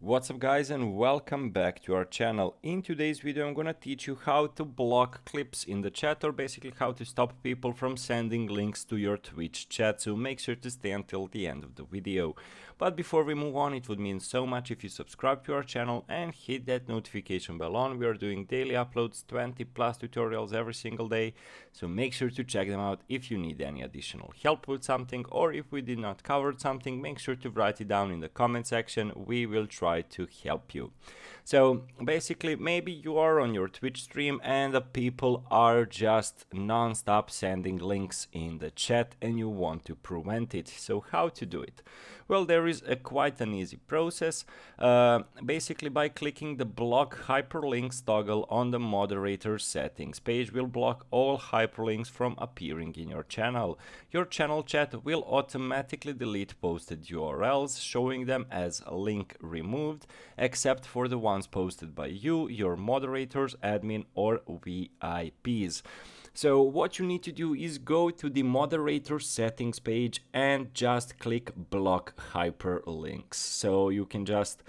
What's up guys, and welcome back to our channel. In today's video I'm gonna teach you how to block clips in the chat, or basically how to stop people from sending links to your Twitch chat, so make sure to stay until the end of the video. But before we move on, it would mean so much if you subscribe to our channel and hit that notification bell on. We are doing daily uploads, 20 plus tutorials every single day, so make sure to check them out. If you need any additional help with something, or if we did not cover something, make sure to write it down in the comment section. We will try to help you. So basically, maybe you are on your Twitch stream and the people are just non-stop sending links in the chat and you want to prevent it. So how to do it? Well, there is quite an easy process. Basically, by clicking the block hyperlinks toggle on the moderator settings page will block all hyperlinks from appearing in your channel. Your channel chat will automatically delete posted URLs, showing them as a link removed, except for the ones posted by you, your moderators, admin, or VIPs. So what you need to do is go to the moderator settings page and just click block hyperlinks. So you can just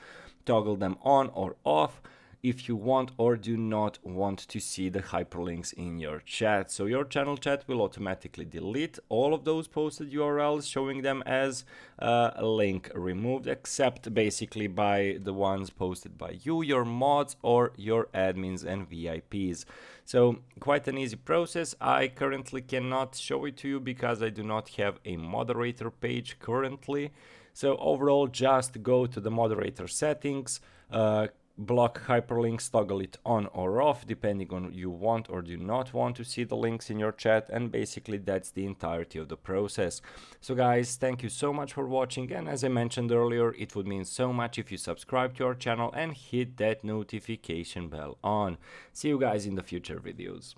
toggle them on or off if you want or do not want to see the hyperlinks in your chat. So your channel chat will automatically delete all of those posted URLs, showing them as a link removed, except basically by the ones posted by you, your mods, or your admins and VIPs. So quite an easy process. I currently cannot show it to you because I do not have a moderator page currently. So overall, just go to the moderator settings, block hyperlinks, toggle it on or off depending on you want or do not want to see the links in your chat, and basically that's the entirety of the process. So guys, thank you so much for watching, and as I mentioned earlier, it would mean so much if you subscribe to our channel and hit that notification bell on. See you guys in the future videos.